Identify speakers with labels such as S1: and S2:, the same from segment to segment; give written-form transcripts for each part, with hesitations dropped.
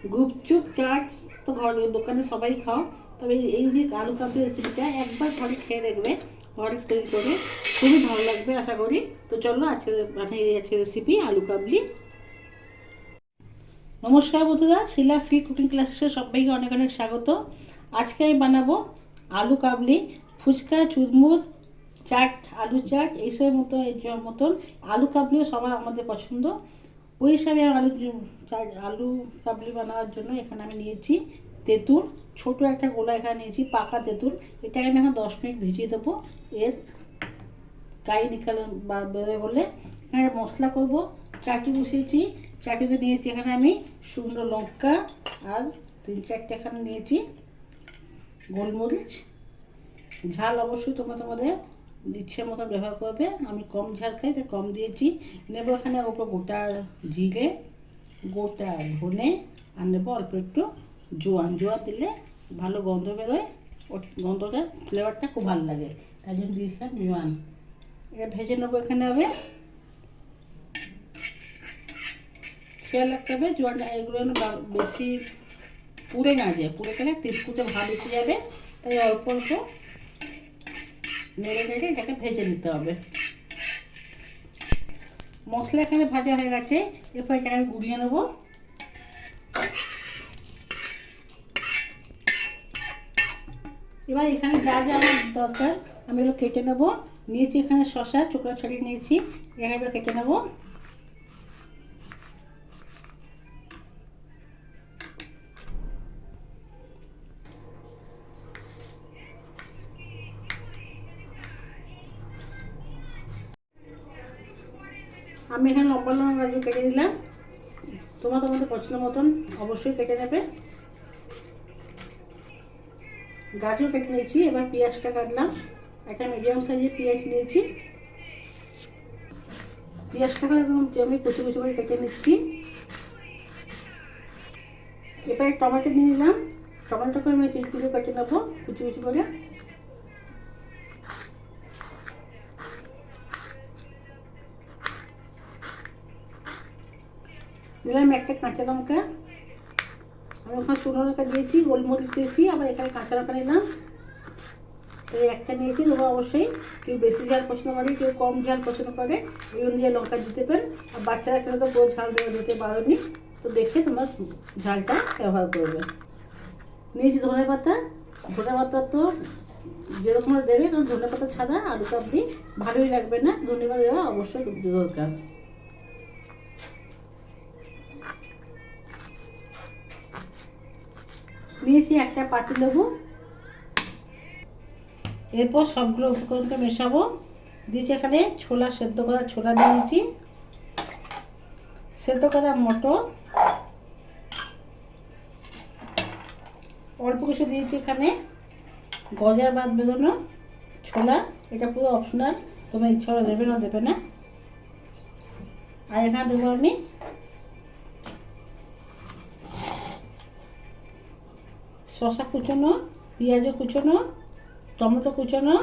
S1: গুপচুপ চাট তো ঘরে দোকানে সবাই খাও, তবে এই যে আলু কাবলি রেসিপিটা একবার ঘরে খেয়ে দেখবে, ঘরে তৈরি করে খুবই ভালো লাগবে আশা করি। তো চলো আজকে আজকে রেসিপি আলু কাবলি। নমস্কার বন্ধুরা, শিলা ফ্রি কুকিং ক্লাসে সবাইকে অনেক অনেক স্বাগত। আজকে আমি বানাবো আলু কাবলি, ফুচকা, চুরমুর, চাট, আলু চাট এইসবের মতন আলু কাবলিও সবার আমাদের পছন্দ। ওই হিসাবে আলু আলু কাবলি বানানোর জন্য এখানে আমি নিয়েছি তেঁতুল, ছোট একটা গোলা এখানে নিয়েছি পাকা তেঁতুল। এটাকে আমি এখন 10 মিনিট ভিজিয়ে দেবো, এর গায়ে নিকাল বা বেরোবে বলে। এখানে মশলা করব, চাটু বসিয়েছি, চাটুতে নিয়েছি এখানে আমি শুকনো লঙ্কা আর 3-4টে এখানে নিয়েছি গোলমরিচ। ঝাল অবশ্যই তোমাদের ইচ্ছে মতো ব্যবহার করবে, আমি কম ঝাল খাই তাই কম দিয়েছি। নেব এখানে ওপর গোটা জিরে, গোটা ধনে, আর নেবো অল্প একটু জোয়ান। জোয়ান দিলে ভালো গন্ধ বেরোয়, গন্ধটা ফ্লেভারটা খুব ভালো লাগে, তাই জন্য দিয়েছিলাম জোয়ান। এটা ভেজে নেবো এখানে হবে। খেয়াল রাখতে হবে জোয়ান এগুলো বেশি পুড়ে না যায়, পুড়ে গেলে তেজপুরে ভাব এসে যাবে, তাই অল্প অল্প নেড়ে নেড়ে এটাকে ভেজে নিতে হবে। মশলা এখানে ভাজা হয়ে গেছে, এরপর এটাকে আমি গুলিয়ে নেব। এবার এখানে যা যা আমার দরকার আমি এগুলো কেটে নেব। নিয়েছি এখানে শসা চোকলা ছাড়িয়ে নিয়েছি, এখানে কেটে নেব। আমি এখানে লম্বা লম্বা গাজর কেটে নিলাম, তোমাদের পছন্দ মতন অবশ্যই কেটে নেবে। গাজর কেটে নিয়েছি, এবার পেঁয়াজটা কাটলাম। একটা মিডিয়াম সাইজের পেঁয়াজ নিয়েছি, পেঁয়াজটাকে একদম আমি কুচি কুচি করে কেটে নিচ্ছি। এবার টমেটো নিয়ে নিলাম, টমেটোকে আমি চিড়ে কেটে নেবো কুচি কুচি করে। নিলাম একটা কাঁচা লঙ্কা, আমি ওখানে শুকনো লঙ্কা দিয়েছি, গোলমরিচ দিয়েছি, আবার এখানে কাঁচা লঙ্কা নিলাম, এই একটা নিয়েছি। দেবো অবশ্যই, কেউ বেশি ঝাল পছন্দ করে, কেউ কম ঝাল পছন্দ করে, এই অনুযায়ী লঙ্কা দিতে পারেন। আর বাচ্চারা খেলে তো পুরো ঝাল দিতে পারোনি, তো দেখে তোমরা ঝালটা ব্যবহার করবে। নিয়েছি ধনে পাতা, ধনে পাতা তো যেরকম দেবে, কারণ ধনে পাতা ছাড়া আলু কাবলি ভালোই লাগবে না, ধনে পাতা দেওয়া অবশ্যই দরকার। নিয়েছি একটা পাতিলেবু, এরপর সবগুলো উপকরণকে মেশাবো। দিয়েছি এখানে ছোলা, সেদ্ধ করা ছোলা দিয়েছি, সেদ্ধ করা মটর, অল্প কিছু দিয়েছি এখানে গজার বাদ বেরোনো ছোলা, এটা পুরো অপশনাল, তোমার ইচ্ছা হলে দেবে না দেবে না। আর এখানে দেবো আমি শসা কুচোনো, পেঁয়াজ কুচোনো, টমেটো কুচোনো,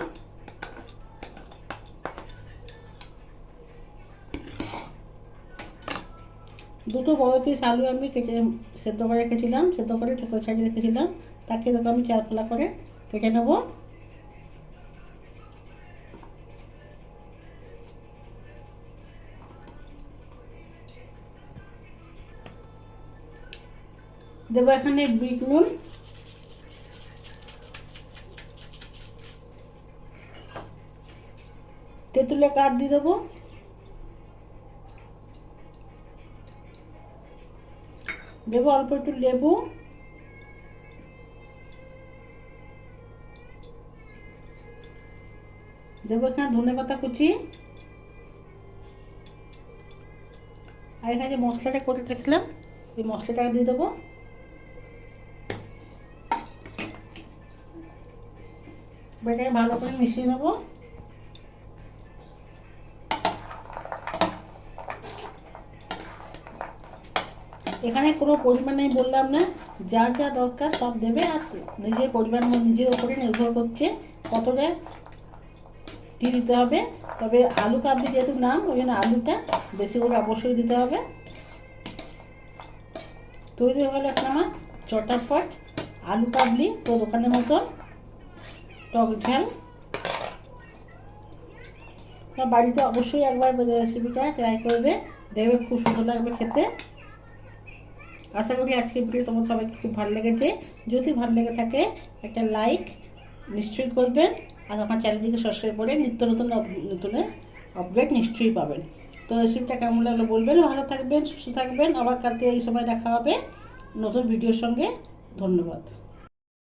S1: দুটো বড় পিস আলু আমি কেটে সেদ্ধ করে রেখেছিলাম, সেদ্ধ করে টুকরো ছাড়িয়ে রেখেছিলাম, তাকে দেখো আমি 4 ফালা করে কেটে নেব। দেবো এখানে বিট নুন, তেঁতুলে কাঠ দিয়ে দেবো, দেবো অল্প একটু লেবু, দেবো এখানে ধনে পাতা কুচি, আর এখানে যে মশলাটা করে রাখলাম ওই মশলাটা দিয়ে দেবো। এটাকে ভালো করে মিশিয়ে নেবো। এখানে কোনো পরিমাণ আমি বললাম না, যা যা দরকার সব দেবে, আর নিজের পরিমাণ নিজের উপরে নির্ভর করছে কতটা কী দিতে হবে। তবে আলু কাবলি যেহেতু নাম, ওই জন্য আলুটা বেশি করে অবশ্যই দিতে হবে। তৈরি হয়ে গেল একটা আমার চটাপট আলু কাবলি, তো দোকানের মতন টক ঝাল। বাড়িতে অবশ্যই একবার রেসিপিটা ট্রাই করবে, দেখবে খুব সুন্দর লাগবে খেতে। আশা করি আজকের ভিডিও তোমার সবাইকে খুব ভালো লেগেছে। যদি ভালো লেগে থাকে একটা লাইক নিশ্চয়ই করবেন, আর আমার চ্যানেলটিকে সাবস্ক্রাইব করে নিত্য নতুন আপডেট নিশ্চয়ই পাবেন। তো রেসিপিটা কেমন লাগলো বলবেন। ভালো থাকবেন, সুস্থ থাকবেন। আবার কালকে এই সময় দেখা হবে নতুন ভিডিওর সঙ্গে। ধন্যবাদ।